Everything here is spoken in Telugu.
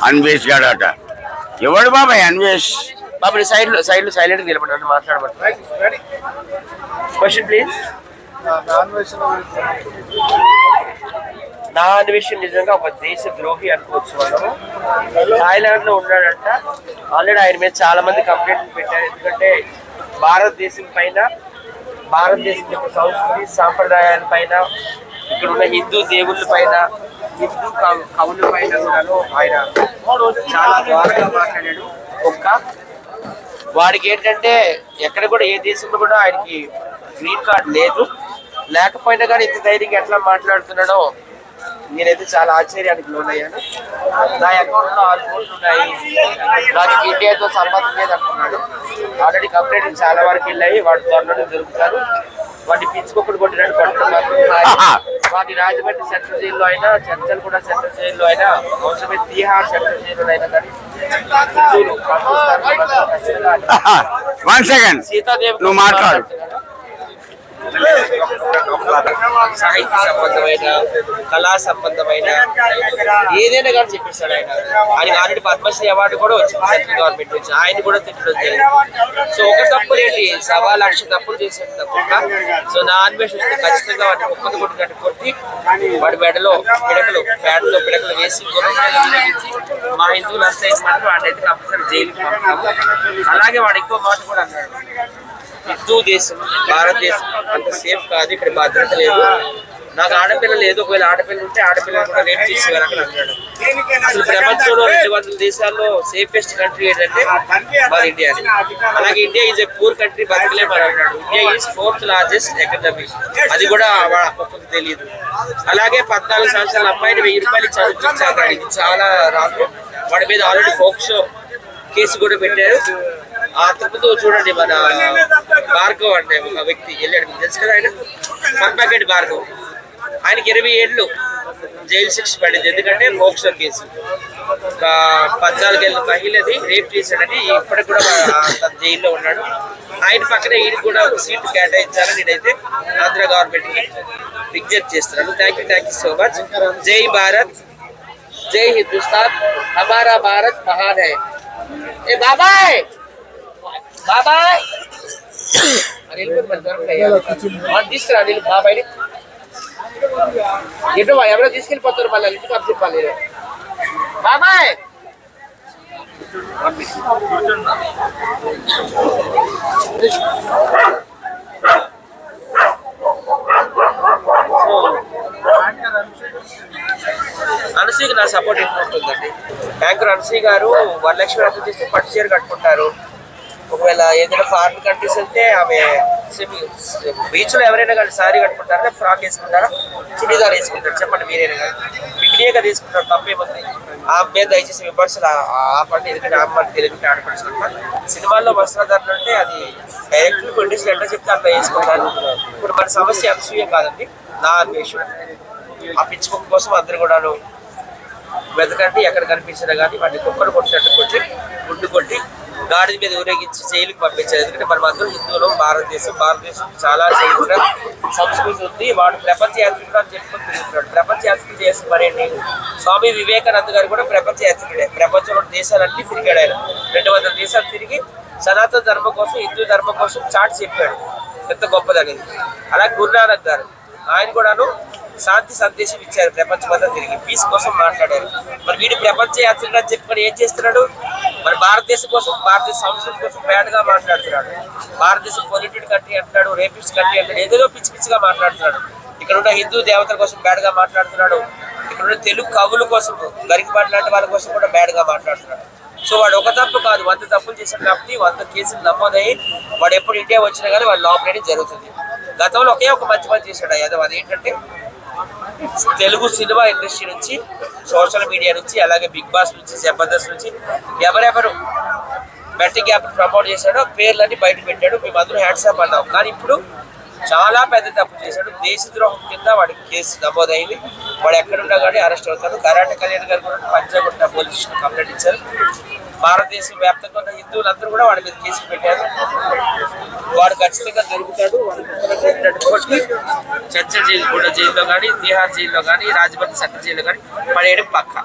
అన్వేష్ గాడట. ఎవడు బాబాయ్ అన్వేష్? బాబు సైడ్ సైలెంట్ నిలబడ్డాను, మాట్లాడబట్టి. Question please. నా అన్వేషణ నిజంగా ఒక దేశ ద్రోహి అనుకోవచ్చు. మనము థాయిలాండ్ లో ఉన్నాడంట. ఆల్రెడీ ఆయన మీద చాలా మంది కంప్లైంట్ పెట్టారు. ఎందుకంటే భారతదేశం పైన, భారతదేశం యొక్క సంస్కృతి సాంప్రదాయాల పైన, ఇక్కడ ఉన్న హిందూ దేవుళ్ళ పైన, హిందూ కవుల పైన కూడాను ఆయన చాలా ద్వారంగా మాట్లాడాడు. వాడికి ఏంటంటే ఎక్కడ కూడా ఏ దేశంలో కూడా ఆయనకి గ్రీన్ కార్డ్ లేదు. లేకపోయినా కానీ ఇంత ధైర్యంగా ఎట్లా మాట్లాడుతున్నాడో నేనైతే చాలా ఆశ్చర్యానికి లోనయ్యాను. నా అకౌంట్ లో 6 కోట్లు ఉన్నాయి, నాకు ఇండియాతో సంబంధం లేదు అంటున్నాడు. ఆల్రెడీ కంప్లైంట్ చాలా వరకు వెళ్ళాయి. వాడు త్వరలోనే దొరుకుతారు. వాడిని పిచ్చుకోకుండా కొట్టినాడు. వాడిని రాజమండ్రి సెంట్రల్ జైల్లో అయినా, చంచల్ కూడా సెంట్రల్ జైల్లో అయినా, అవసరమే తీహార్ సెంట్రల్ జైల్లో అయినా కానీ సీతాదేవి మాట్లాడు. సాహిత్య సంబంధమైన, కళా సంబంధమైన ఏదైనా కానీ చెప్పేస్తాడు ఆయన. ఆయనకి ఆల్రెడీ పద్మశ్రీ అవార్డు కూడా వచ్చింది సెంట్రల్ గవర్నమెంట్ నుంచి. ఆయన కూడా తిట్టడం జరిగింది. సో ఒక తప్పు ఏంటి, 1,00,000 తప్పులు చేసేది తప్పకుండా. సో నా అన్వేషణ వస్తే ఖచ్చితంగా వాడిని కుక్కలు కొట్టినట్టు కొట్టి వాడి మెడలో పిడకలు, ప్యాడ్లో పిడకలు వేసి మా హిందువులు అంతా మాట వాడినైతే కంపల్సరీ జైలుకి పంపుతాము. అలాగే వాడు ఎక్కువ మాట కూడా అన్నాడు, హిందూ దేశం భారతదేశం అంత సేఫ్ కాదు, ఇక్కడ భద్రత లేదు, నాకు ఆడపిల్ల లేదు, ఒకవేళ ఆడపిల్ల ఉంటే ఆడపిల్లలు కూడా రేపు చేసేవారు అక్కడ అన్నాడు. అసలు ప్రపంచంలో 200 దేశాల్లో సేఫెస్ట్ కంట్రీ ఏంటంటే మన ఇండియా. అలాగే India is a poor country, బతకలేము అని అన్నాడు. India is 4th largest economy, అది కూడా ఒక్కొక్కరికి తెలియదు. అలాగే 14 సంవత్సరాల అమ్మాయిని 1000 రూపాయలు చదివించాడు. ఇది చాలా రాదు. వాడి మీద ఆల్రెడీ ఫోక్సో కేసు కూడా పెట్టారు. ఆ తప్పుతో చూడండి, మన భార్గవ్ అంటే ఒక వ్యక్తి వెళ్ళాడు, మీకు తెలుసు కదా, ఆయన పంపాకెట్ భార్గవ్. ఆయనకి 20 ఏళ్ళు జైలు శిక్ష పడింది. ఎందుకంటే మోక్ష కేసు, 14 ఏళ్ళ మహిళది రేప్ చేశాడని ఇప్పటికి కూడా జైల్లో ఉన్నాడు. ఆయన పక్కన ఈయన కూడా ఒక సీటు కేటాయించాలని నేనైతే ఆంధ్ర గవర్నమెంట్కి విజ్ఞప్తి చేస్తున్నాను. Thank you so much. జై భారత్, జై హిందుస్థాన్, హమారా భారత్ మహాన్ హై. ఏ బాబాయ్ బాబాయ్ తీసుకురా నేను బాబాయ్ని. ఎటు ఎవరో తీసుకెళ్ళిపోతారు, మళ్ళీ ఇంటికి అప్పు చెప్పాలి. బాబాయ్ అనసూయకి నా సపోర్ట్ ఎక్కువ ఉంటుందండి. యాంకర్ అనసూయ గారు వరలక్ష్మి వ్రతం చేస్తే పట్టు చీర కట్టుకుంటారు. ఒకవేళ ఏదైనా ఫారిన్ కంట్రీస్ వెళ్తే ఆమె బీచ్ లో ఎవరైనా కానీ సారీ కట్టుకుంటారా, ఫ్రాక్ వేసుకుంటారా, చుడీదార్ వేసుకుంటారు? చెప్పండి మీరైనా కానీ. పిక్నిక్గా తీసుకుంటారు, తప్పేముంది? ఆమె దయచేసి విమర్శలు ఆపండి. ఎందుకంటే ఆమె తెలుగుకి ఆడపడుచుకుంటారు. సినిమాల్లో వస్త్రధారణ అంటే అది డైరెక్ట్ ప్రొడ్యూసర్ ఎట్లా చెప్తే అట్లా వేసుకుంటారు. ఇప్పుడు మన సమస్య అనసూయ కాదండి, నా అన్వేషణ. ఆ పిచ్చుకుక్క కోసం అందరు కూడాను వెతకండి. ఎక్కడ కనిపించినా కానీ వాటిని కుక్కలు కొట్టినట్టు కొట్టి, గుడ్డు కొట్టి, గాడి మీద ఊరేగించి జైలుకి పంపించారు. ఎందుకంటే మనం అందరూ హిందువులు. భారతదేశం చాలా చరిత్ర సంస్కృతి ఉంది. వాడు ప్రపంచ యాత్రికుడు అని చెప్పుకొని తిరుగుతున్నాడు. ప్రపంచ యాత్రికుడు చేసిన మరేంటి? స్వామి వివేకానంద గారు కూడా ప్రపంచ యాత్రికుడే. ప్రపంచంలో దేశాలన్నీ తిరిగాడు ఆయన. 200 దేశాలు తిరిగి సనాతన ధర్మం కోసం, హిందూ ధర్మం కోసం చాటి చెప్పాడు ఎంత గొప్పదనేది. అలాగే గురునానక్ గారు, ఆయన కూడాను శాంతి సందేశం ఇచ్చారు. ప్రపంచమంతా తిరిగి పీస్ కోసం మాట్లాడారు. మరి వీడు ప్రపంచ యాత్రికుడు అని చెప్పుకొని ఏం చేస్తున్నాడు? మరి భారతదేశం కోసం, భారతదేశ సంస్కృతి కోసం బ్యాడ్గా మాట్లాడుతున్నాడు. భారతదేశం పొల్యూటెడ్ కంట్రీ అంటున్నాడు, రేపిస్ట్ కంట్రీ అంటాడు, ఏదేదో పిచ్చి పిచ్చిగా మాట్లాడుతున్నాడు. ఇక్కడ ఉన్న హిందూ దేవతల కోసం బ్యాడ్గా మాట్లాడుతున్నాడు. ఇక్కడ ఉన్న తెలుగు కవుల కోసం, గరికపాటి లాంటి వాళ్ళ కోసం కూడా బ్యాడ్గా మాట్లాడుతున్నాడు. సో వాడు ఒక తప్పు కాదు, 100 తప్పులు చేశాడు కాబట్టి 100 కేసులు నమోదయ్యి వాడు ఎప్పుడు ఇండియా వచ్చినా కానీ వాడు లోపల జరుగుతుంది. గతంలో ఒకే ఒక మంచి పని చేశాడు యాదవ్. అదేంటంటే తెలుగు సినిమా ఇండస్ట్రీ నుంచి, సోషల్ మీడియా నుంచి, అలాగే బిగ్ బాస్ నుంచి, జబర్దస్త్ నుంచి ఎవరెవరు బెట్టింగ్ యాప్ ప్రమోట్ చేశాడో పేర్లన్నీ బయట పెట్టాడు. మేమందరూ హ్యాండ్సప్ అన్నాం. కానీ ఇప్పుడు చాలా పెద్ద తప్పు చేశాడు. దేశద్రోహం కింద వాడికి కేసు నమోదైంది. వాడు ఎక్కడున్నా కానీ అరెస్ట్ అవుతాడు. కరాటే కళ్యాణ్ గారు కూడా పంజాగుట్ట పోలీస్ స్టేషన్ కంప్లైంట్ ఇచ్చారు. భారతదేశం వ్యాప్తంగా ఉన్న హిందువులందరూ కూడా వాడి మీద కేసులు పెట్టారు. వాడు ఖచ్చితంగా దొరుకుతాడు. చర్చ జైలు, కూడా జైల్లో కానీ, తిహార్ జైల్లో కానీ, రాజమండ్రి సెంట్రల్ జైల్లో కానీ పడేయడం పక్కా.